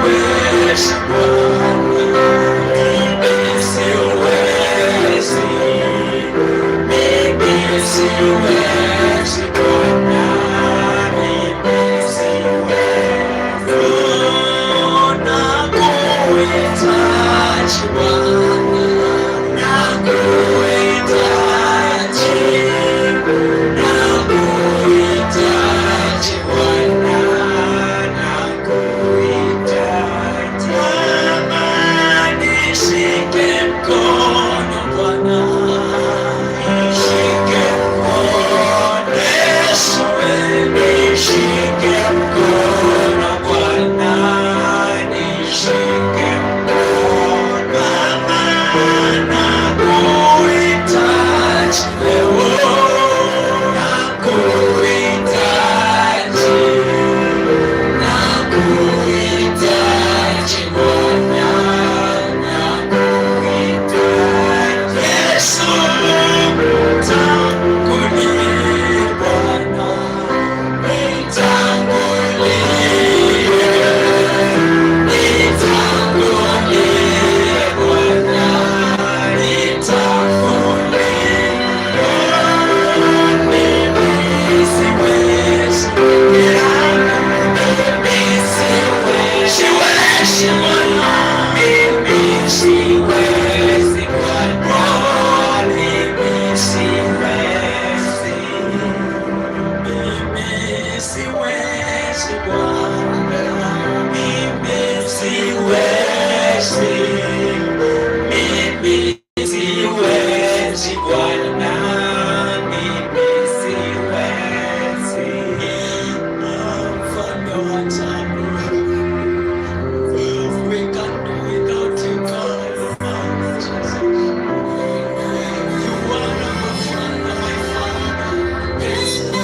Will siwezi Bwana, mimi siwezi, mimi siwezi Bwana, mimi siwezi, mfalme wa ajabu. We can do without you, God. Jesus. You are our Father, my Father.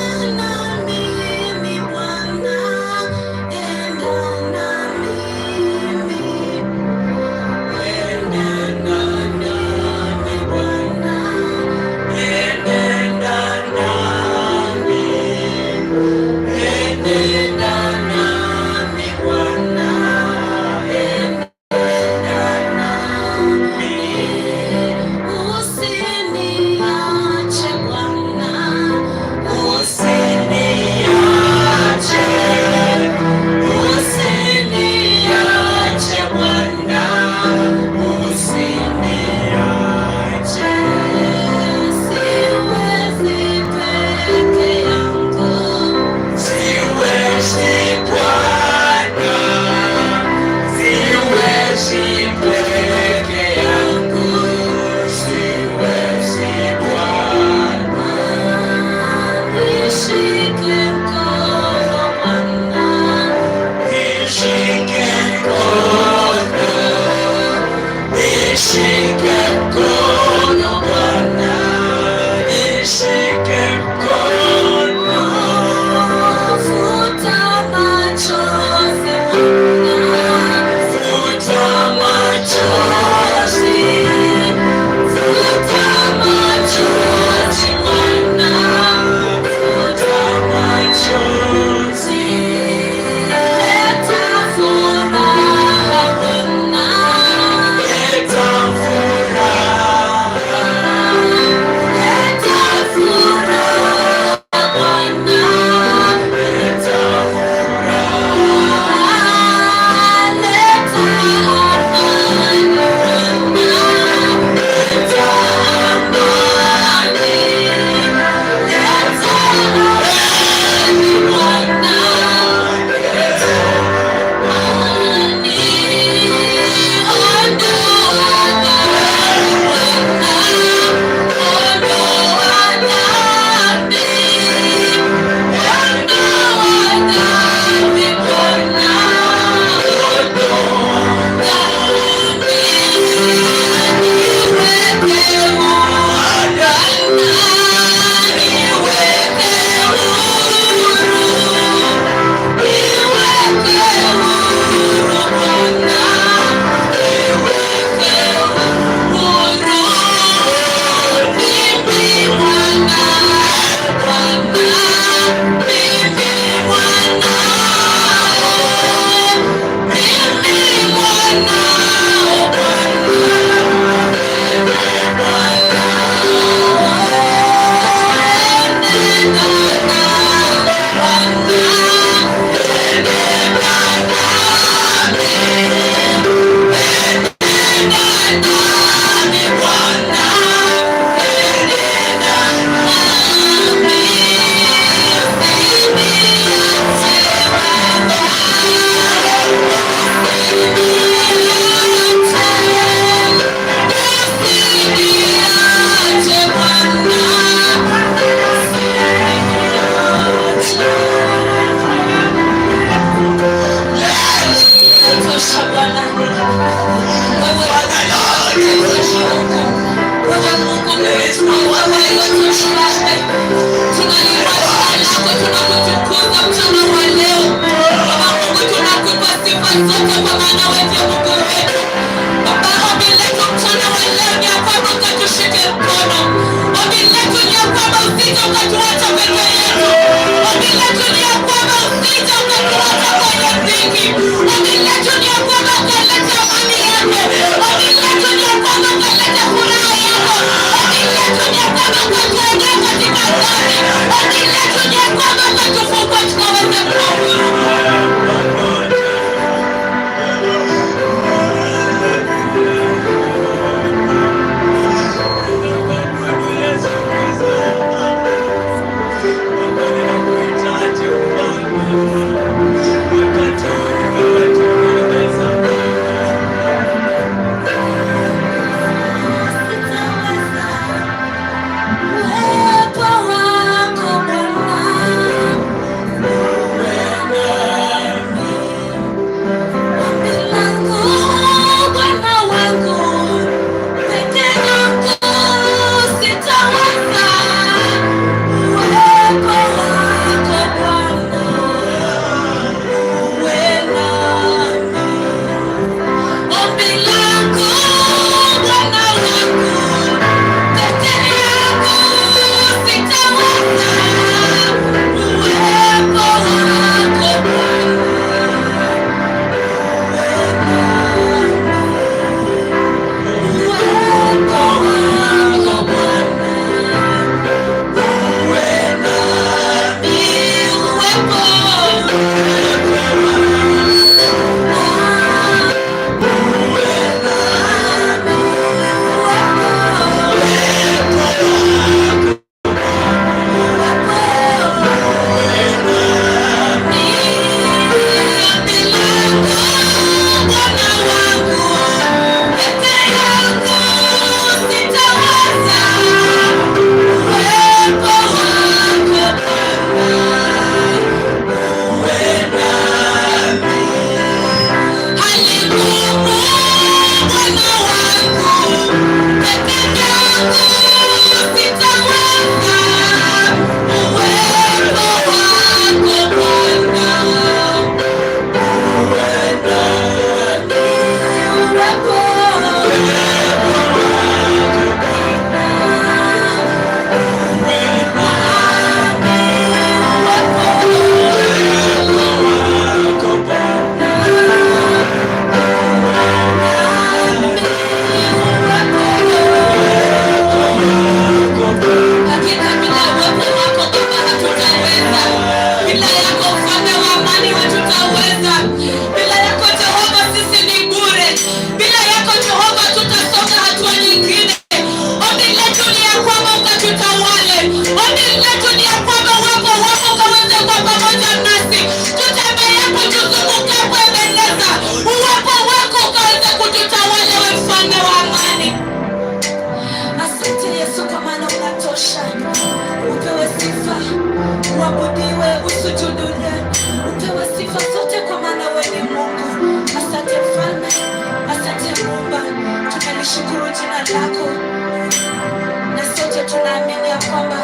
tunaamini ya kwamba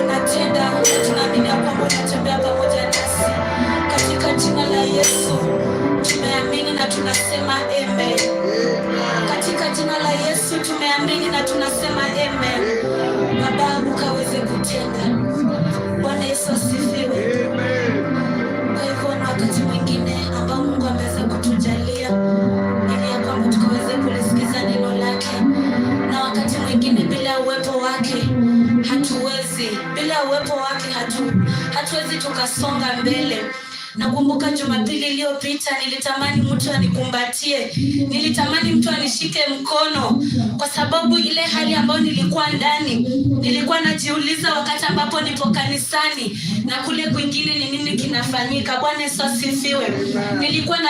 unatenda, tunaamini ya kwamba unatembea pamoja nasi. Katika jina la Yesu tumeamini na tunasema amen. Katika jina la Yesu tumeamini na tunasema amen. Baba, ukaweze kutenda. Bwana Yesu asifiwe. Kwa hivyo wakati mwingine ambao Mungu ameweza kutujalia ili ya kwamba tukaweze kulisikiza neno lake, na wakati mwingine bila uwepo wake hatuwezi, bila uwepo wake hatuwezi tukasonga mbele. Nakumbuka Jumapili iliyopita nilitamani mtu anikumbatie, nilitamani mtu anishike mkono, kwa sababu ile hali ambayo nilikuwa ndani, nilikuwa najiuliza wakati ambapo nipo kanisani na kule kwingine ni nini kinafanyika. Bwana Yesu asifiwe. Nilikuwa na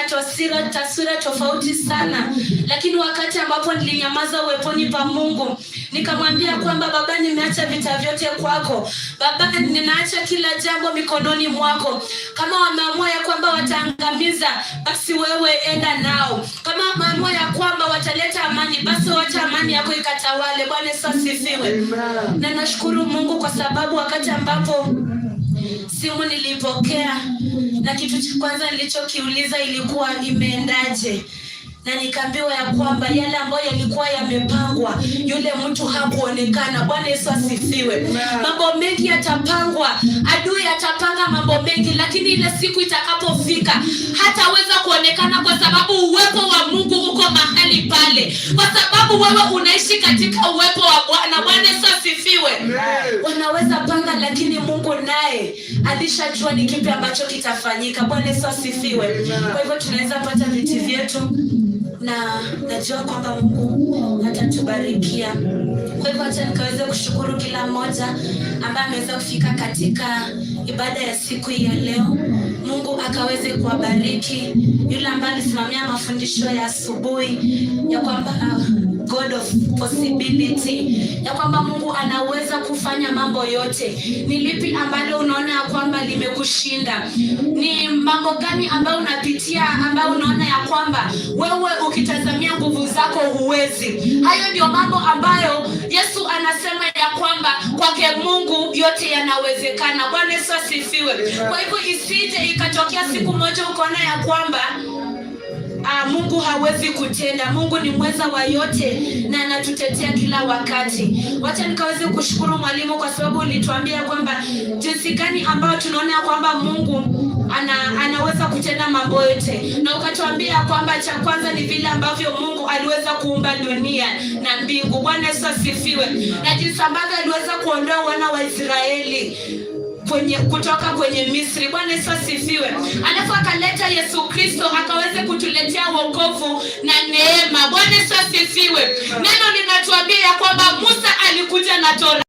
taswira tofauti sana, lakini wakati ambapo nilinyamaza uweponi pa Mungu, nikamwambia kwamba Baba, nimeacha vita vyote kwako. Baba, ninaacha kila jambo mikononi mwako. Kama wameamua ya kwamba wataangamiza, basi wewe enda nao. Kama wameamua ya kwamba wataleta amani, basi wacha amani yako ikatawale. Bwana Yesu asifiwe. Na nashukuru Mungu kwa sababu wakati ambapo simu nilipokea, na kitu cha kwanza nilichokiuliza ilikuwa imeendaje, na nikaambiwa ya kwamba yale ambayo yalikuwa yamepangwa, yule mtu hakuonekana. Bwana Yesu asifiwe. Mambo mengi yatapangwa, adui atapanga mambo mengi, lakini ile siku itakapofika hataweza kuonekana, kwa sababu uwepo wa Mungu uko mahali pale, kwa sababu wewe unaishi katika uwepo wa Bwana. Bwana Yesu asifiwe. Wanaweza panga, lakini Mungu naye alishajua ni kipi ambacho kitafanyika. Bwana Yesu asifiwe. Kwa hivyo tunaweza pata viti vyetu, na najua kwamba Mungu atatubarikia. Kwa hivyo acha nikaweze kushukuru kila mmoja ambaye ameweza kufika katika ibada ya siku ya leo. Mungu akaweze kuwabariki. Yule ambaye alisimamia mafundisho ya asubuhi ya kwamba God of possibility, ya kwamba Mungu anaweza kufanya mambo yote. Ni lipi ambalo unaona ya kwamba limekushinda? Ni mambo gani ambayo unapitia ambayo unaona ya kwamba wewe ukitazamia nguvu zako huwezi? Hayo ndio mambo ambayo Yesu anasema ya kwamba kwake Mungu yote yanawezekana. Bwana Yesu asifiwe. Kwa hivyo isije ikatokea siku moja ukaona ya kwamba Mungu hawezi kutenda. Mungu ni mweza wa yote na anatutetea kila wakati. Wacha nikaweze kushukuru mwalimu kwa sababu ulituambia kwamba jinsi gani ambayo tunaona kwamba Mungu anaweza kutenda mambo yote, na ukatuambia kwamba cha kwanza ni vile ambavyo Mungu aliweza kuumba dunia na mbingu. Bwana Yesu asifiwe. Na jinsi ambavyo aliweza kuondoa wana wa Israeli kutoka kwenye Misri. Bwana Yesu asifiwe. Alafu akaleta Yesu Kristo akaweze kutuletea wokovu na neema. Bwana Yesu asifiwe. Neno linatuambia ya kwamba Musa alikuja na Torati,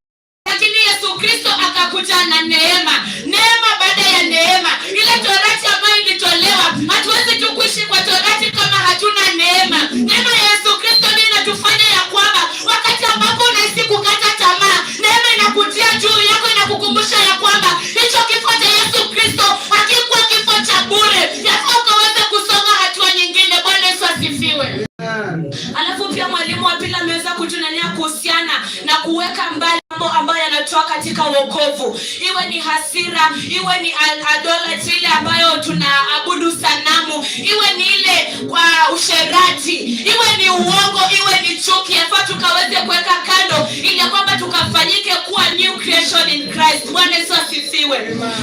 lakini Yesu Kristo akakuja na neema. Neema baada ya neema. Ile Torati ambayo ilitolewa, hatuwezi tu kuishi kwa Torati kama hatuna neema. Neema ya Yesu Kristo ndiyo inatufanya ya kwamba wakati ambapo unahisi kukata tamaa, neema inakujia juu yako, inakukumbusha ya kwamba hicho kifo cha Yesu Kristo hakikuwa kifo cha bure, yafaa ukaweza kusonga hatua nyingine. Bwana Yesu asifiwe. Alafu pia mwalimu wa pili ameweza kutunania kuhusiana na kuweka mbali mambo ambayo yanatoa katika wokovu. Iwe ni hasira, iwe ni idolatry ile ambayo tunaabudu sanamu, iwe ni ile usherati, iwe ni uongo, iwe ni chuki, yafaa tukaweze kuweka kando ili kwamba tukafanyike kuwa new creation in Christ. Bwana Yesu asifiwe.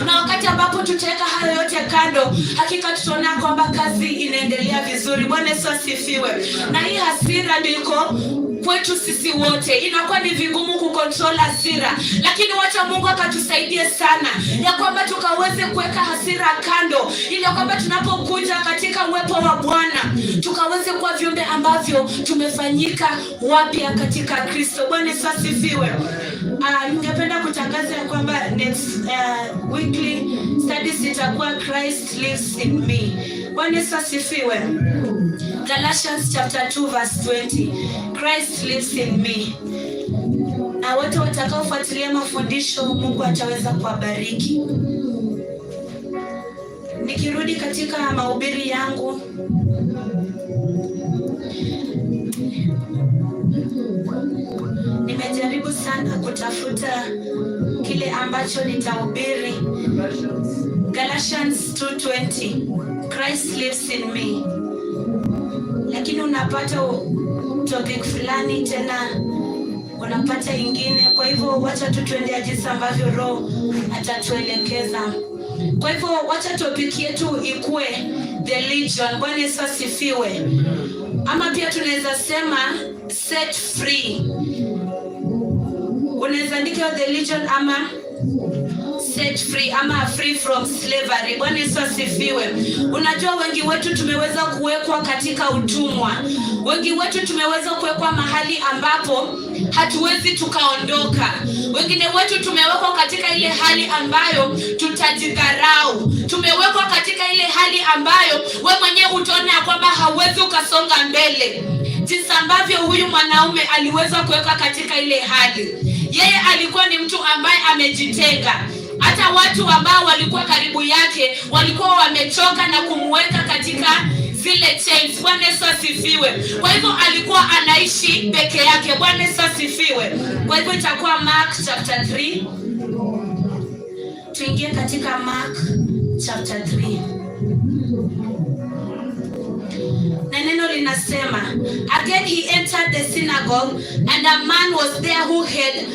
Na wakati ambapo tutaweka hayo yote kando, hakika tutaona kwamba kazi inaendelea vizuri. Bwana Yesu asifiwe. Na hii hasira ndiko kwetu sisi wote inakuwa ni vigumu kucontrol hasira, lakini wacha Mungu akatusaidie sana ya kwamba tukaweze kuweka hasira kando, ili kwamba tunapokuja katika uwepo wa Bwana tukaweze kuwa viumbe ambavyo tumefanyika wapya katika Kristo. Bwana Yesu asifiwe. Ningependa kutangaza ya kwamba next weekly studies itakuwa Christ lives in me. Bwana Yesu asifiwe. Galatians chapter 2 verse 20. Christ lives in me. Na wote watakaofuatilia mafundisho Mungu ataweza kuwabariki. Nikirudi katika mahubiri yangu, Nimejaribu sana kutafuta kile ambacho nitahubiri. Galatians 2:20, Christ lives in me. Lakini unapata topic fulani tena unapata ingine. Kwa hivyo wacha tu tuende jinsi ambavyo Roho atatuelekeza. Kwa hivyo wacha topic yetu ikue the legion. Bwana Yesu asifiwe. Ama pia tunaweza sema set free. Unaweza andika the legion ama set free ama free from slavery. Bwana Yesu asifiwe. Unajua wengi wetu tumeweza kuwekwa katika utumwa. Wengi wetu tumeweza kuwekwa mahali ambapo hatuwezi tukaondoka. Wengine wetu tumewekwa katika ile hali ambayo tutajidharau. Tumewekwa katika ile hali ambayo we mwenyewe utaona kwamba hauwezi ukasonga mbele. Jinsi ambavyo huyu mwanaume aliweza kuweka katika ile hali. Yeye alikuwa ni mtu ambaye amejitenga. Hata watu ambao walikuwa karibu yake walikuwa wamechoka na kumweka katika zile chains. Bwana Yesu asifiwe. Kwa hivyo alikuwa anaishi peke yake. Bwana Yesu asifiwe. Kwa hivyo itakuwa Mark chapter 3. Tuingie katika Mark chapter 3. Na neno linasema, again he entered the synagogue and a man was there who had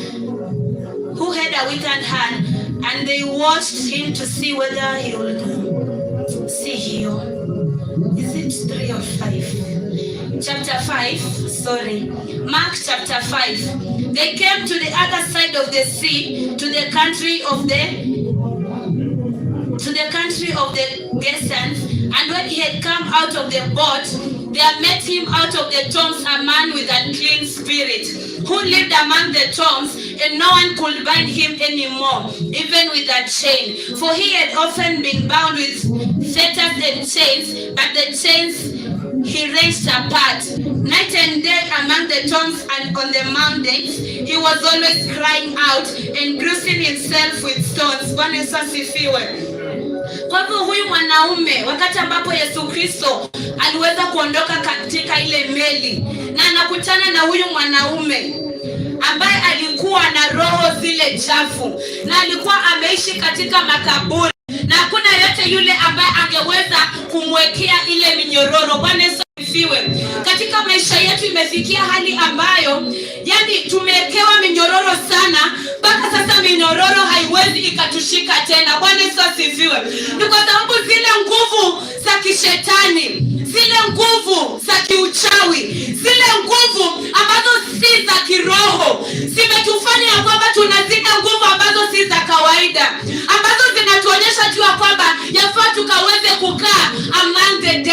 a withered hand, and they watched him to see whether he would see heal. Is it 3 or 5? Chapter 5, sorry. Mark chapter 5. They came to the other side of the sea, to the country of the Gerasenes, and when he had come out of the boat, there met him out of the tombs a man with an unclean spirit, who lived among the tombs, and no one could bind him anymore, even with a chain. For he had often been bound with fetters and chains, but the chains he wrenched apart. Night and day among the tombs and on the mountains, he was always crying out and bruising himself with stones. Bwana Yesu asifiwe. Kwa hivyo huyu mwanaume, wakati ambapo Yesu Kristo aliweza kuondoka katika ile meli, na anakutana na huyu mwanaume ambaye alikuwa na roho zile chafu, na alikuwa ameishi katika makaburi, na hakuna yote yule ambaye angeweza kumwekea ile minyororo. Bwana Yesu asifiwe. Katika maisha yetu imefikia hali ambayo tumewekewa minyororo sana, mpaka sasa minyororo haiwezi ikatushika tena. Bwana Yesu asifiwe. Ni kwa sababu zile nguvu za kishetani, zile nguvu za kiuchawi, zile nguvu ambazo si za kiroho zimetufanya ya kwamba tunazina nguvu ambazo si za kawaida, ambazo zinatuonyesha tu kwamba yafaa tukaweze kukaa among the dead.